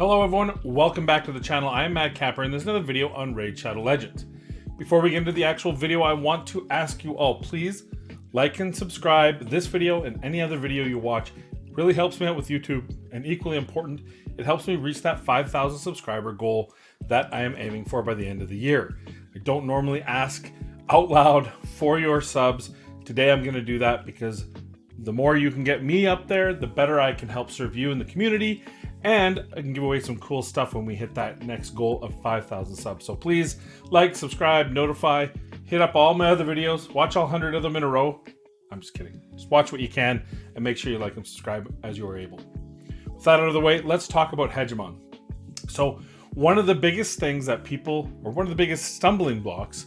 Hello everyone, welcome back to the channel. I am Mad Capper and there's another video on Raid Shadow Legends. Before we get into the actual video, I want to ask you all, please like and subscribe. This video and any other video you watch really helps me out with YouTube, and equally important, it helps me reach that 5,000 subscriber goal that I am aiming for by the end of the year. I don't normally ask out loud for your subs. Today I'm going to do that because the more you can get me up there, the better I can help serve you in the community, and I can give away some cool stuff when we hit that next goal of 5,000 subs. So please like, subscribe, notify, hit up all my other videos, watch all 100 of them in a row. I'm just kidding. Just watch what you can and make sure you like and subscribe as you are able. With that out of the way, let's talk about Hegemon. So one of the biggest things that people, or one of the biggest stumbling blocks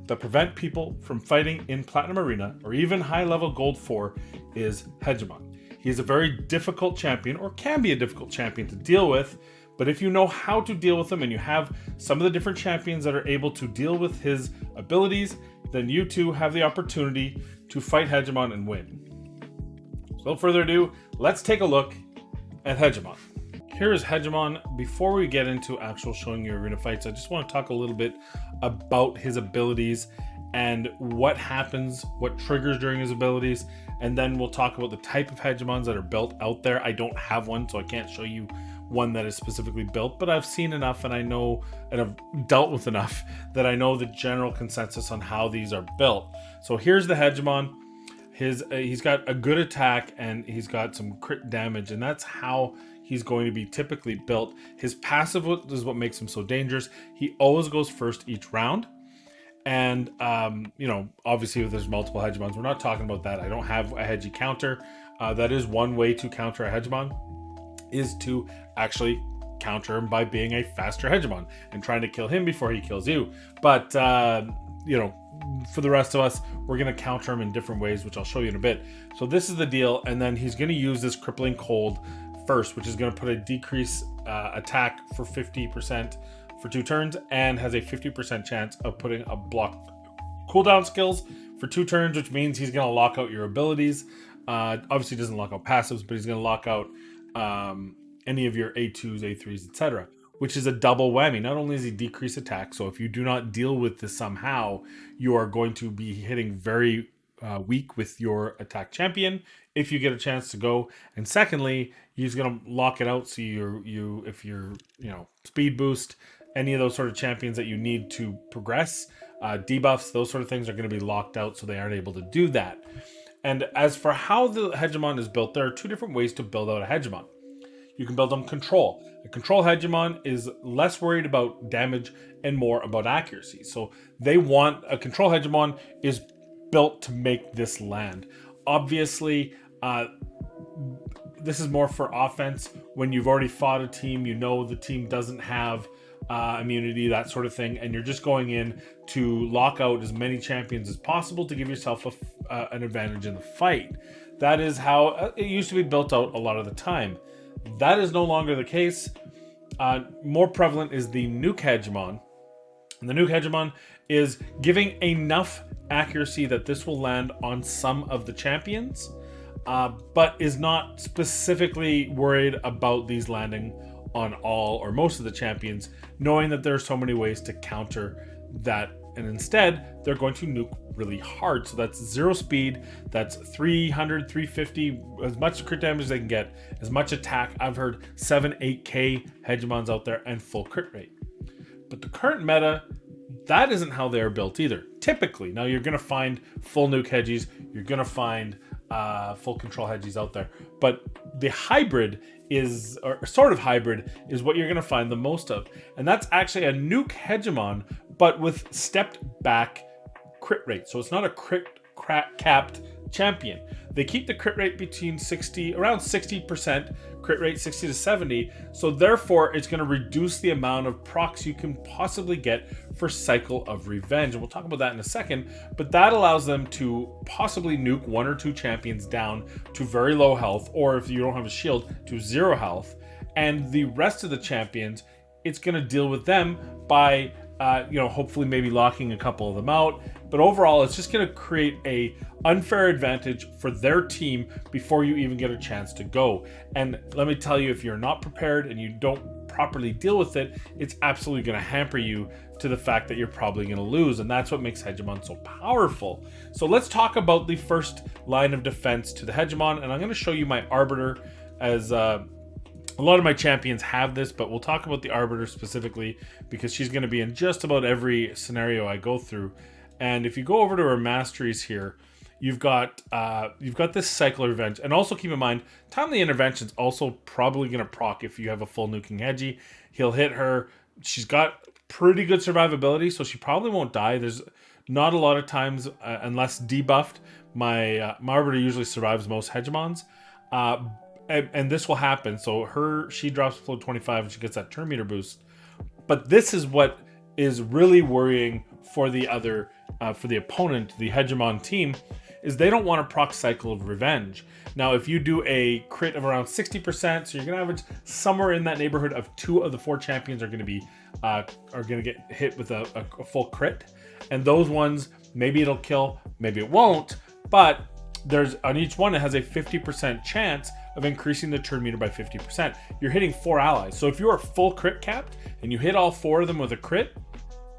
that prevent people from fighting in Platinum Arena or even high level Gold 4 is Hegemon. He's a very difficult champion, or can be a difficult champion to deal with, but if you know how to deal with him and you have some of the different champions that are able to deal with his abilities, then you too have the opportunity to fight Hegemon and win. So without further ado, let's take a look at Hegemon. Here is Hegemon. Before we get into actual showing you arena fights, I just want to talk a little bit about his abilities and what happens, what triggers during his abilities, and then we'll talk about the type of Hegemons that are built out there. I don't have one, so I can't show you one that is specifically built, but I've seen enough and I know, and I've dealt with enough that I know the general consensus on how these are built. So here's the Hegemon. He's got a good attack and he's got some crit damage, and that's how he's going to be typically built. His passive is what makes him so dangerous. He always goes first each round. And, you know, obviously if there's multiple Hegemons, we're not talking about that. I don't have a Hegi counter. That is one way to counter a Hegemon, is to actually counter him by being a faster Hegemon and trying to kill him before he kills you. But, you know, for the rest of us, we're going to counter him in different ways, which I'll show you in a bit. So this is the deal. And then he's going to use this Crippling Cold first, which is going to put a decrease attack for 50% for 2 turns, and has a 50% chance of putting a block cooldown skills for 2 turns, which means he's going to lock out your abilities. Obviously, he doesn't lock out passives, but he's going to lock out any of your A2s, A3s, etc., which is a double whammy. Not only does he decrease attack, so if you do not deal with this somehow, you are going to be hitting very weak with your attack champion if you get a chance to go. And secondly, he's going to lock it out, so if you're speed boost, any of those sort of champions that you need to progress, debuffs, those sort of things are going to be locked out, so they aren't able to do that. And as for how the Hegemon is built, there are 2 different ways to build out a Hegemon. You can build them control. A control Hegemon is less worried about damage and more about accuracy. So they want a control Hegemon is built to make this land. Obviously, this is more for offense. When you've already fought a team, you know the team doesn't have immunity, that sort of thing, and you're just going in to lock out as many champions as possible to give yourself an advantage in the fight. That is how it used to be built out a lot of the time. That is no longer the case. More prevalent is the Nuke Hegemon. And the Nuke Hegemon is giving enough accuracy that this will land on some of the champions, but is not specifically worried about these landing on all or most of the champions, knowing that there are so many ways to counter that. And instead, they're going to nuke really hard. So that's 0 speed, that's 300, 350, as much crit damage as they can get, as much attack. I've heard 7, 8k Hegemons out there, and full crit rate. But the current meta, that isn't how they're built either. Typically, now you're going to find full nuke Hegis, you're going to find full control Hegis out there. But the hybrid is, or sort of hybrid, is what you're going to find the most of. And that's actually a nuke Hegemon, but with stepped back crit rate. So it's not a crit capped champion. They keep the crit rate between around 60% crit rate, 60 to 70. So therefore, it's going to reduce the amount of procs you can possibly get for Cycle of Revenge. And we'll talk about that in a second. But that allows them to possibly nuke 1 or 2 champions down to very low health, or if you don't have a shield, to 0 health. And the rest of the champions, it's going to deal with them by hopefully maybe locking a couple of them out. But overall, it's just going to create a unfair advantage for their team before you even get a chance to go. And let me tell you, if you're not prepared and you don't properly deal with it, it's absolutely going to hamper you to the fact that you're probably going to lose. And that's what makes Hegemon so powerful. So let's talk about the first line of defense to the Hegemon. And I'm going to show you my Arbiter, as a lot of my champions have this, but we'll talk about the Arbiter specifically because she's going to be in just about every scenario I go through. And if you go over to her masteries here, you've got this Cycle of Revenge. And also keep in mind, Timely Intervention's also probably going to proc if you have a full nuking Hegi. He'll hit her. She's got pretty good survivability, so she probably won't die. There's not a lot of times, unless debuffed, my Arbiter usually survives most Hegemons. And this will happen. So she drops below 25 and she gets that turn meter boost. But this is what is really worrying for the other, for the opponent, the Hegemon team, is they don't want to proc Cycle of Revenge. Now, if you do a crit of around 60%, so you're going to average somewhere in that neighborhood of 2 of the 4 champions are going to be get hit with a full crit, and those ones, maybe it'll kill, maybe it won't, but there's on each one it has a 50% chance of increasing the turn meter by 50%. You're hitting 4 allies, so if you are full crit capped and you hit all 4 of them with a crit,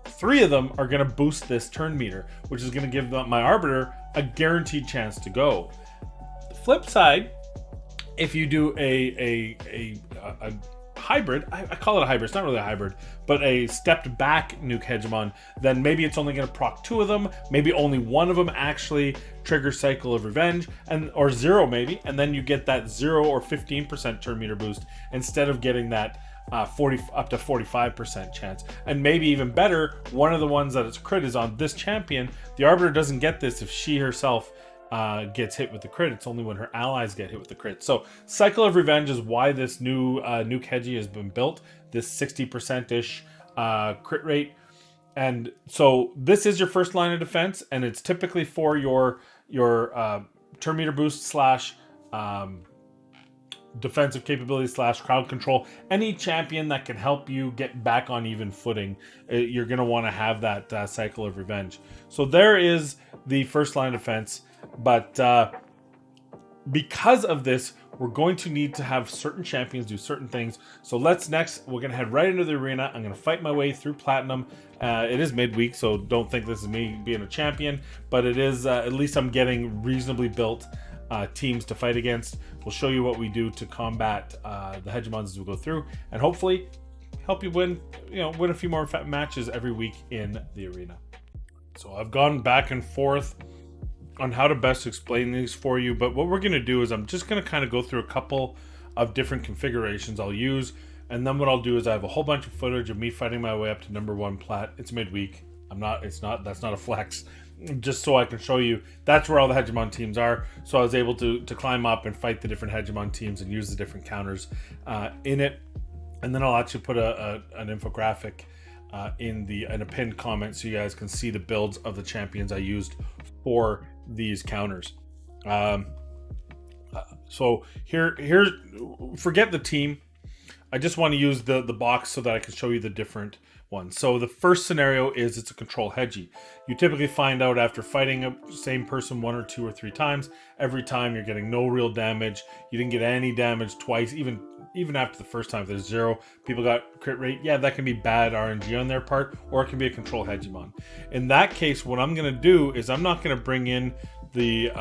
3 of them are going to boost this turn meter, which is going to give my Arbiter a guaranteed chance to go. The flip side, if you do a hybrid, I call it a hybrid, it's not really a hybrid, but a stepped back nuke Hegemon, then maybe it's only going to proc 2 of them, maybe only 1 of them actually triggers Cycle of Revenge, or 0 maybe, and then you get that 0 or 15% turn meter boost instead of getting that 40 up to 45% chance. And maybe even better, one of the ones that it's crit is on this champion. The Arbiter doesn't get this if she herself gets hit with the crit. It's only when her allies get hit with the crit. So Cycle of Revenge is why this new nuke Hegi has been built, this 60%-ish crit rate. And so this is your first line of defense, and it's typically for your turn meter boost slash defensive capability slash crowd control. Any champion that can help you get back on even footing, you're going to want to have that Cycle of Revenge. So there is the first line of defense. But because of this, we're going to need to have certain champions do certain things. So we're going to head right into the arena. I'm going to fight my way through Platinum. It is midweek, so don't think this is me being a champion, but it is, at least I'm getting reasonably built teams to fight against. We'll show you what we do to combat the Hegemons as we go through, and hopefully help you win a few more matches every week in the arena. So I've gone back and forth on how to best explain these for you, but what we're going to do is I'm just going to kind of go through a couple of different configurations I'll use, and then what I'll do is I have a whole bunch of footage of me fighting my way up to number 1 plat. It's midweek. That's not a flex, just so I can show you that's where all the Hegemon teams are. So I was able to climb up and fight the different Hegemon teams and use the different counters in it. And then I'll actually put an infographic in a pinned comment so you guys can see the builds of the champions I used for these counters. So here's forget the team. I just want to use the box so that I can show you the different ones. So the first scenario is it's a control Hegi. You typically find out after fighting a same person 1 or 2 or 3 times, every time you're getting no real damage. You didn't get any damage twice, even after the first time. If there's 0, people got crit rate. Yeah, that can be bad RNG on their part, or it can be a control Hegemon. In that case, what I'm going to do is I'm not going to bring in the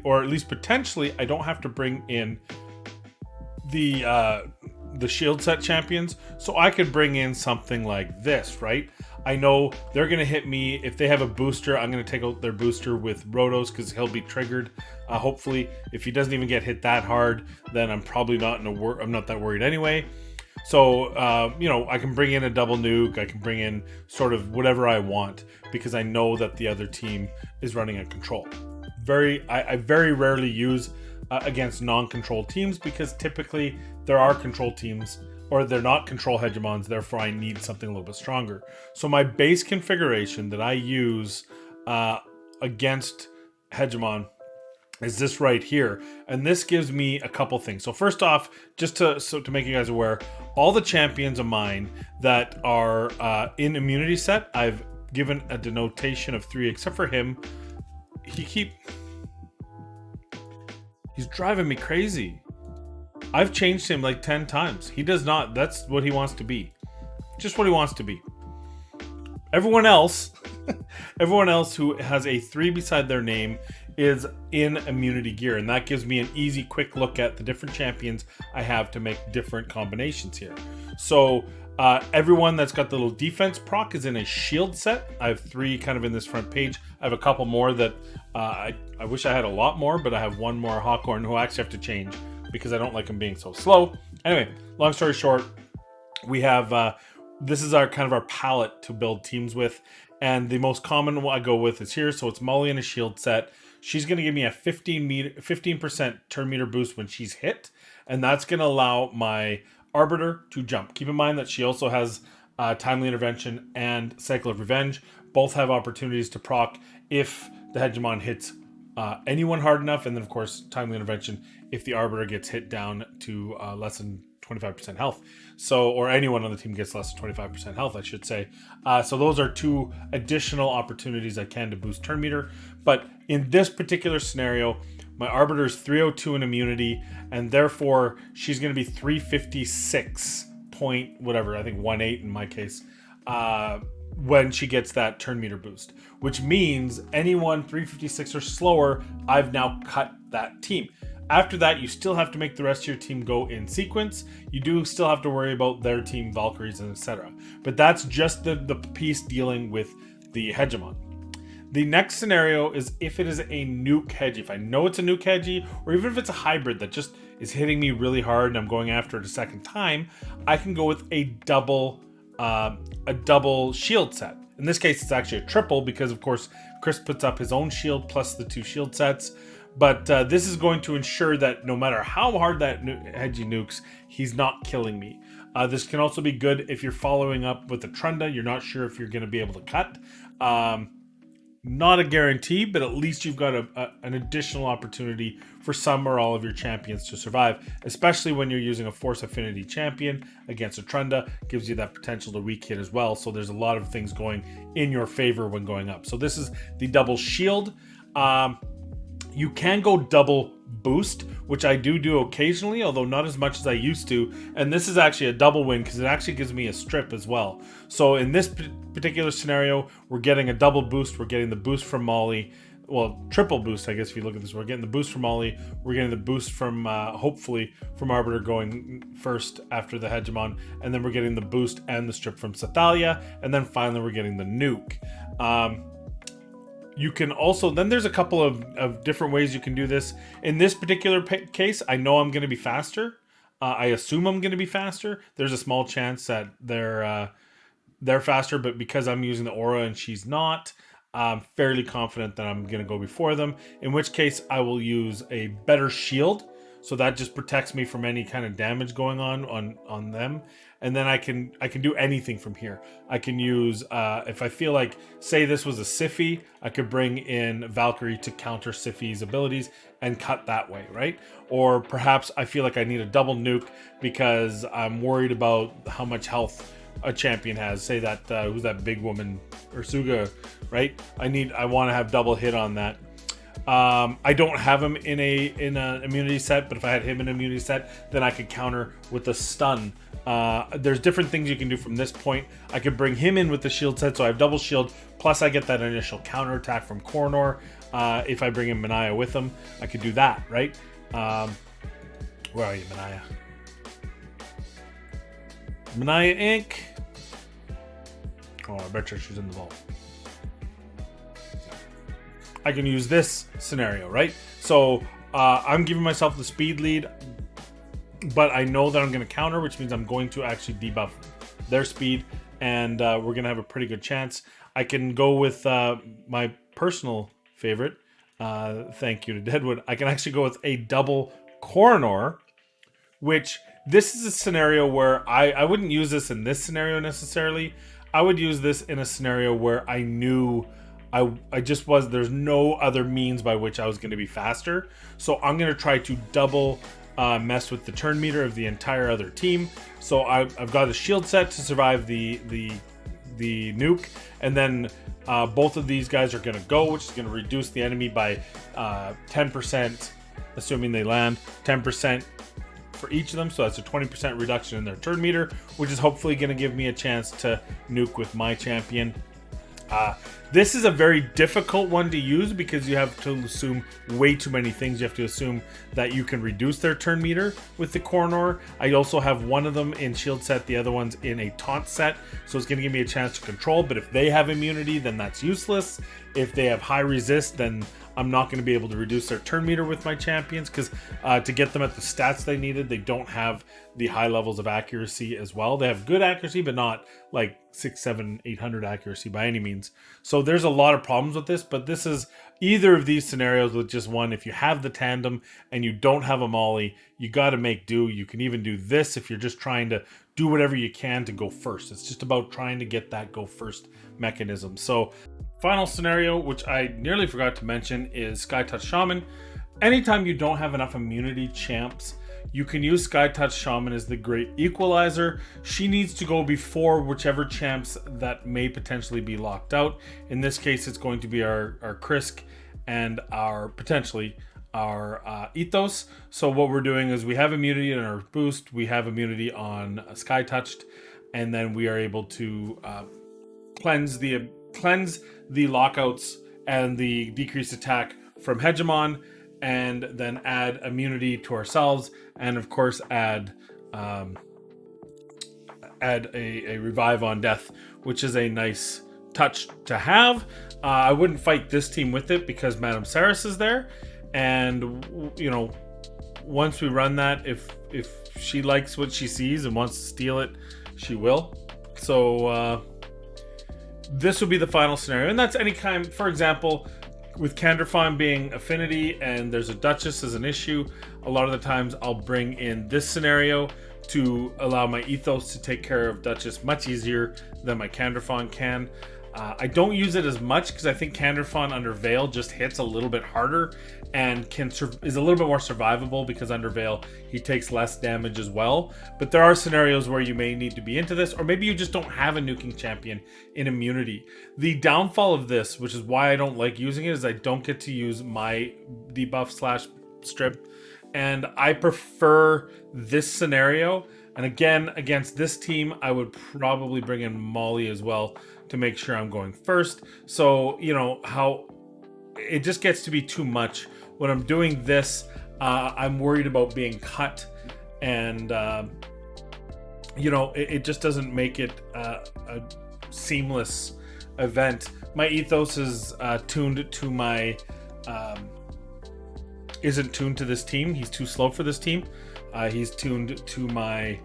or at least potentially I don't have to bring in the shield set champions, so I could bring in something like this, right? I know they're going to hit me. If they have a booster, I'm going to take out their booster with Rotos because he'll be triggered. Hopefully, if he doesn't even get hit that hard, then I'm probably I'm not that worried anyway. So, I can bring in a double nuke. I can bring in sort of whatever I want because I know that the other team is running a control. I very rarely use against non-control teams because typically there are control teams or they're not control Hegemons, therefore I need something a little bit stronger. So my base configuration that I use against Hegemon is this right here, and this gives me a couple things. So first off, just to make you guys aware, all the champions of mine that are in immunity set, I've given a denotation of 3, except for him. He's driving me crazy. I've changed him like 10 times. He does not. That's what he wants to be. Just what he wants to be. Everyone else, everyone else who has a 3 beside their name is in immunity gear, and that gives me an easy, quick look at the different champions I have to make different combinations here. So everyone that's got the little defense proc is in a shield set. I have 3 kind of in this front page. I have a couple more that I wish I had a lot more, but I have 1 more Hawkhorn who I actually have to change because I don't like him being so slow. Anyway, long story short, we have this is our kind of our palette to build teams with, and the most common one I go with is here. So it's Molly in a shield set. She's going to give me a 15% turn meter boost when she's hit, and that's going to allow my Arbiter to jump. Keep in mind that she also has Timely Intervention and Cycle of Revenge. Both have opportunities to proc if the Hegemon hits anyone hard enough, and then of course Timely Intervention if the Arbiter gets hit down to less than 25% health. So, or anyone on the team gets less than 25% health, I should say. So those are 2 additional opportunities I can to boost turn meter. But in this particular scenario, my Arbiter is 302 in immunity, and therefore she's going to be 356 point whatever, I think 18 in my case, when she gets that turn meter boost, which means anyone 356 or slower, I've now cut that team. After that, you still have to make the rest of your team go in sequence. You do still have to worry about their team, Valkyries, and etc. But that's just the piece dealing with the Hegemon. The next scenario is if it is a nuke Hegi. If I know it's a nuke Hegi, or even if it's a hybrid that just is hitting me really hard and I'm going after it a second time, I can go with a double shield set. In this case, it's actually a triple because, of course, Chris puts up his own shield plus the 2 shield sets. But this is going to ensure that no matter how hard that Hegi nukes, he's not killing me. This can also be good if you're following up with a Trunda. You're not sure if you're going to be able to cut. Not a guarantee, but at least you've got an additional opportunity for some or all of your champions to survive, especially when you're using a Force Affinity champion against a Trunda. Gives you that potential to weak hit as well. So there's a lot of things going in your favor when going up. So this is the double shield. You can go double boost, which I do occasionally, although not as much as I used to. And this is actually a double win because it actually gives me a strip as well. So in this particular scenario, we're getting a double boost. We're getting the boost from Molly. Well, triple boost, I guess, if you look at this. We're getting the boost from Molly. We're getting the boost from, hopefully, from Arbiter going first after the Hegemon. And then we're getting the boost and the strip from Sathalia. And then finally, we're getting the nuke. You can also, then there's a couple of different ways you can do this. In this particular case, I know I'm going to be faster. I assume I'm going to be faster. There's a small chance that they're faster, but because I'm using the aura and she's not, I'm fairly confident that I'm going to go before them. In which case, I will use a better shield. So that just protects me from any kind of damage going on them. And then I can do anything from here. I can use, if I feel like, say this was a Siphi, I could bring in Valkyrie to counter Siphi's abilities and cut that way, right? Or perhaps I feel like I need a double nuke because I'm worried about how much health a champion has. Say that, who's that big woman, Ursuga, right? I want to have double hit on that. I don't have him in an immunity set, but if I had him in an immunity set, then I could counter with a stun. There's different things you can do from this point. I could bring him in with the shield set, so I have double shield, plus I get that initial counter attack from Koronor. If I bring in Manaya with him, I could do that, right? Where are you, Manaya? Manaya Inc. Oh, I bet you she's in the vault. I can use this scenario, right? So I'm giving myself the speed lead, but I know that I'm going to counter, which means I'm going to actually debuff their speed, and we're going to have a pretty good chance. I can go with my personal favorite. Thank you to Deadwood. I can actually go with a double Koronor, which this is a scenario where I wouldn't use this in this scenario necessarily. I would use this in a scenario where I knew there's no other means by which I was going to be faster. So I'm going to try to double mess with the turn meter of the entire other team. So I've got a shield set to survive the nuke, and then both of these guys are going to go, which is going to reduce the enemy by 10%, assuming they land, 10%. for each of them, so that's a 20% reduction in their turn meter, which is hopefully going to give me a chance to nuke with my champion. This is a very difficult one to use because you have to assume way too many things. You have to assume that you can reduce their turn meter with the Coronor. I also have one of them in shield set, the other one's in a taunt set, so it's going to give me a chance to control, but if they have immunity, then that's useless. If they have high resist, then I'm not going to be able to reduce their turn meter with my champions because to get them at the stats they needed, they don't have the high levels of accuracy as well. They have good accuracy, but not like 600, 700, 800 accuracy by any means. So there's a lot of problems with this, but this is either of these scenarios with just one. If you have the tandem and you don't have a molly, you got to make do. You can even do this if you're just trying to do whatever you can to go first. It's just about trying to get that go first mechanism. So final scenario, which I nearly forgot to mention, is Sky Touch Shaman. Anytime you don't have enough immunity champs, you can use Sky Touch Shaman as the great equalizer. She needs to go before whichever champs that may potentially be locked out. In this case, it's going to be our Krisk and our potentially our Ethos. So what we're doing is we have immunity in our boost, we have immunity on Sky Touched, and then we are able to cleanse the lockouts and the decreased attack from Hegemon, and then add immunity to ourselves, and of course add a revive on death, which is a nice touch to have. I wouldn't fight this team with it because Madame Saris is there, and you know, once we run that, if she likes what she sees and wants to steal it, she will. So this would be the final scenario, and that's any kind. For example, with Canderfon being affinity and there's a Duchess as an issue, a lot of the times I'll bring in this scenario to allow my Ethos to take care of Duchess much easier than my Canderfon can. I don't use it as much because I think Canderfon under Veil just hits a little bit harder and is a little bit more survivable because under Veil he takes less damage as well. But there are scenarios where you may need to be into this, or maybe you just don't have a nuking champion in immunity. The downfall of this, which is why I don't like using it, is I don't get to use my debuff / strip, and I prefer this scenario. And again, against this team, I would probably bring in Molly as well to make sure I'm going first. So, you know, how it just gets to be too much. When I'm doing this, I'm worried about being cut, and, you know, it just doesn't make it a seamless event. My Ethos is tuned to my... isn't tuned to this team. He's too slow for this team. He's tuned to my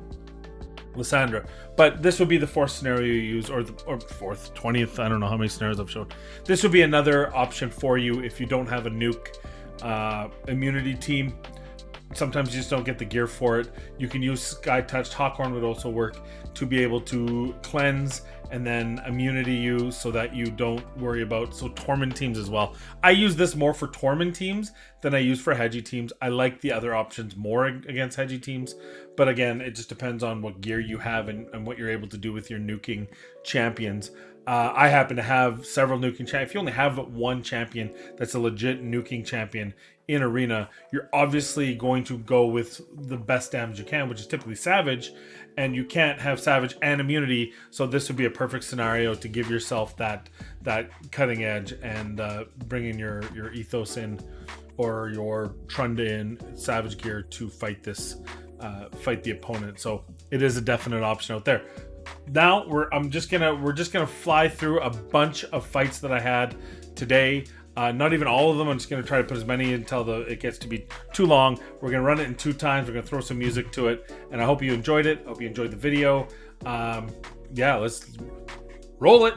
Lysandra. But this would be the fourth scenario you use, or fourth, 20th. I don't know how many scenarios I've shown. This would be another option for you if you don't have a nuke immunity team. Sometimes you just don't get the gear for it. You can use Sky Touched. Hawkhorn would also work to be able to cleanse and then immunity you so that you don't worry about Tormund teams as well. I use this more for Tormund teams than I use for Hedgie teams. I like the other options more against Hedgie teams, but again, it just depends on what gear you have and what you're able to do with your nuking champions. I happen to have several nuking champions. If you only have one champion that's a legit nuking champion in Arena, you're obviously going to go with the best damage you can, which is typically Savage, and you can't have Savage and immunity, so this would be a perfect scenario to give yourself that cutting edge and bring in your Ethos in, or your Trunda in Savage gear to fight this, fight the opponent. So it is a definite option out there. Now we're just gonna fly through a bunch of fights that I had today. Not even all of them. I'm just going to try to put as many until it gets to be too long. We're going to run it in 2 times. We're going to throw some music to it. And I hope you enjoyed it. I hope you enjoyed the video. Yeah, let's roll it.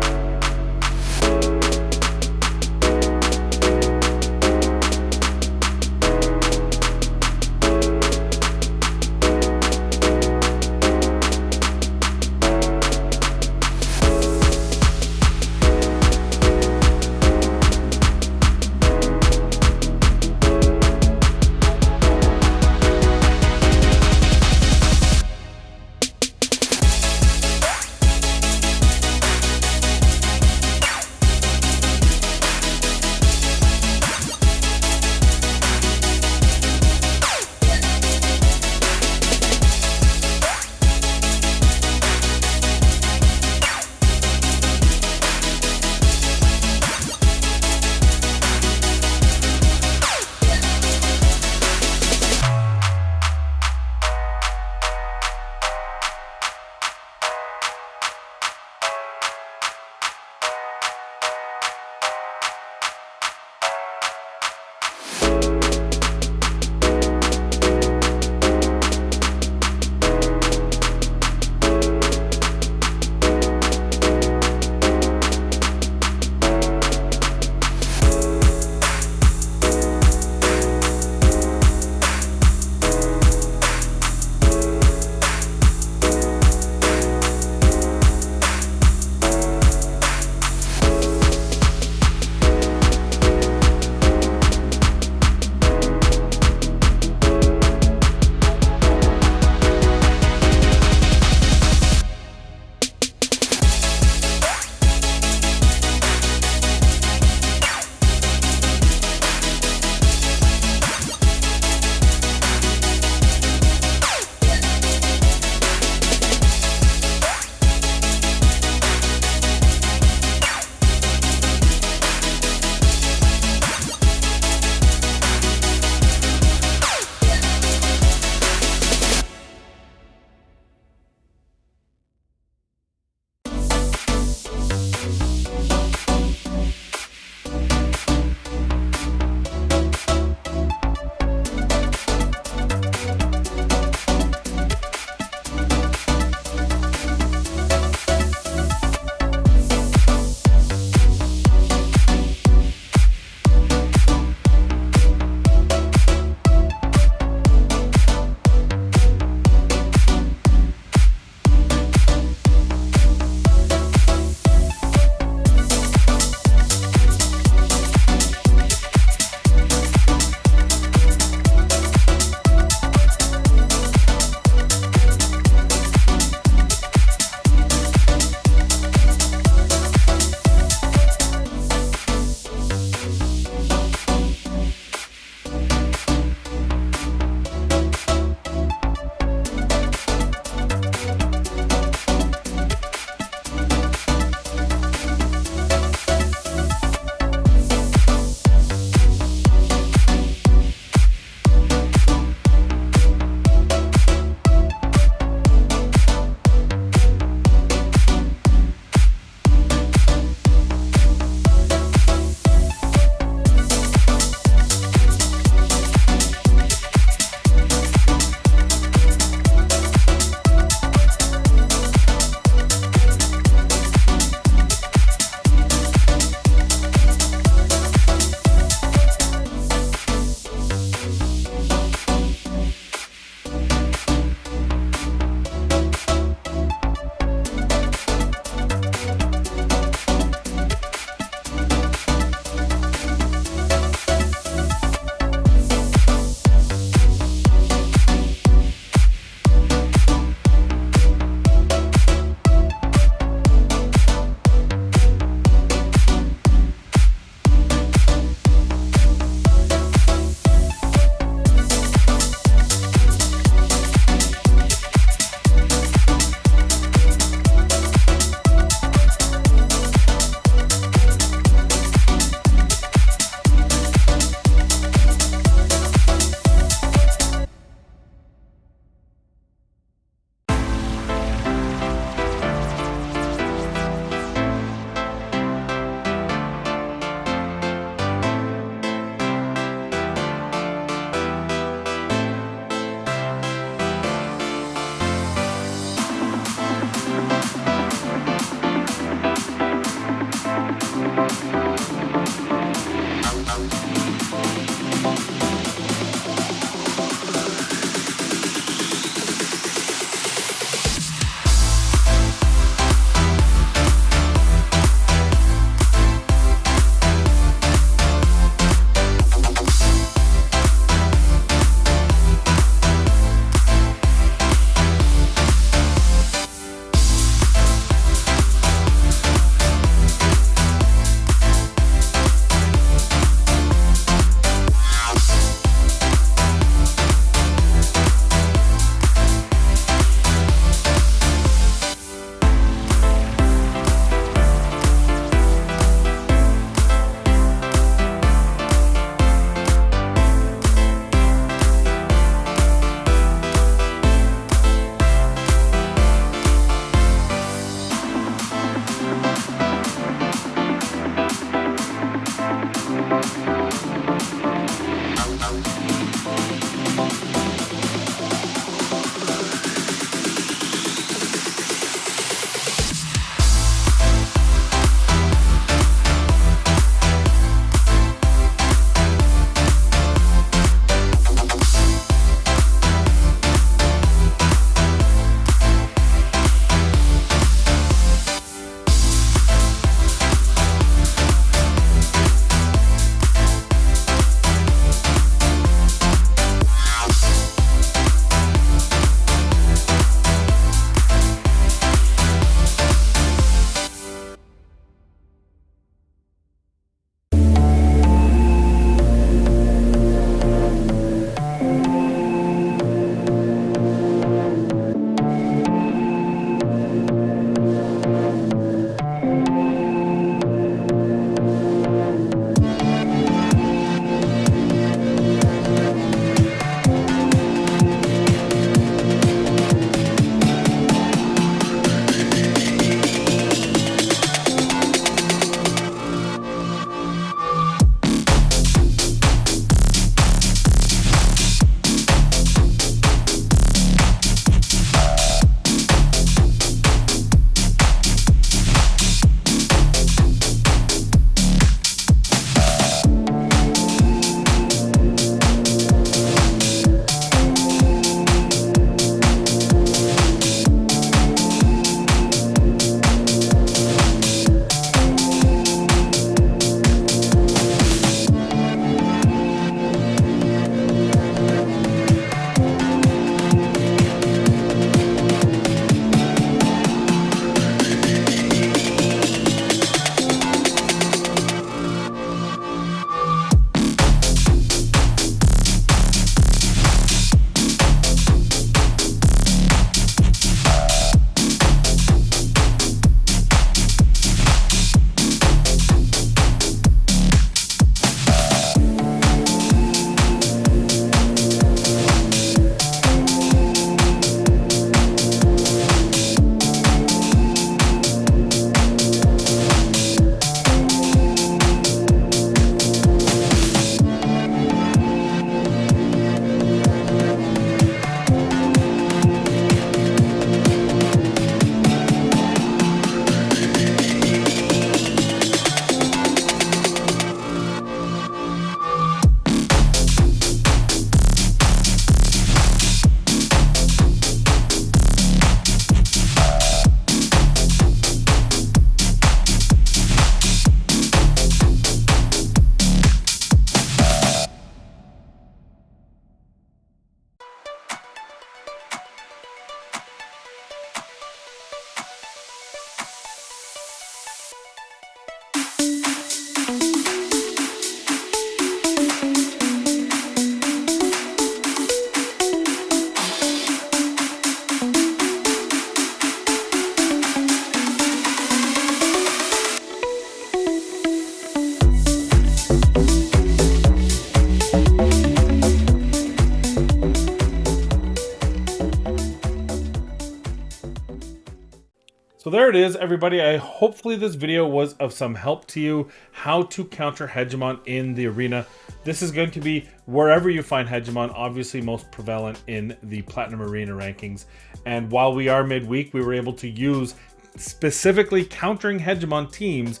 So there it is, everybody. Hopefully this video was of some help to you, how to counter Hegemon in the arena. This is going to be wherever you find Hegemon, obviously most prevalent in the Platinum Arena rankings. And while we are midweek, we were able to use specifically countering Hegemon teams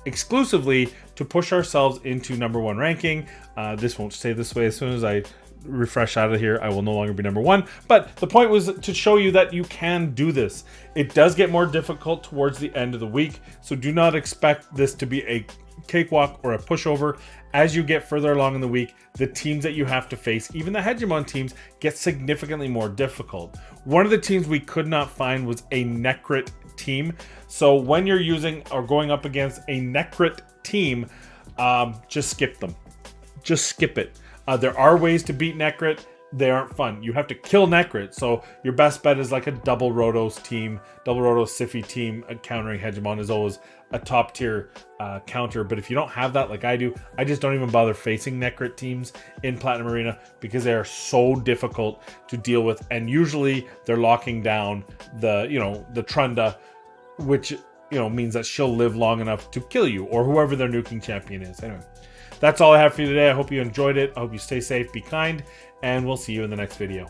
exclusively to push ourselves into #1 ranking. This won't stay this way. As soon as I refresh out of here, I will no longer be #1. But the point was to show you that you can do this. It does get more difficult towards the end of the week, so do not expect this to be a cakewalk or a pushover. As you get further along in the week, the teams that you have to face, even the Hegemon teams, get significantly more difficult. One of the teams we could not find was a Necrit team. So when you're using or going up against a Necrit team, just skip them. Just skip it. There are ways to beat Necrit. They aren't fun. You have to kill Necrit. So your best bet is like a double Rotos team, double Rotos Siphi team. Countering Hegemon is always a top tier counter. But if you don't have that like I do, I just don't even bother facing Necrit teams in Platinum Arena because they are so difficult to deal with. And usually they're locking down the Trunda, which means that she'll live long enough to kill you or whoever their nuking champion is. Anyway, that's all I have for you today. I hope you enjoyed it. I hope you stay safe, be kind, and we'll see you in the next video.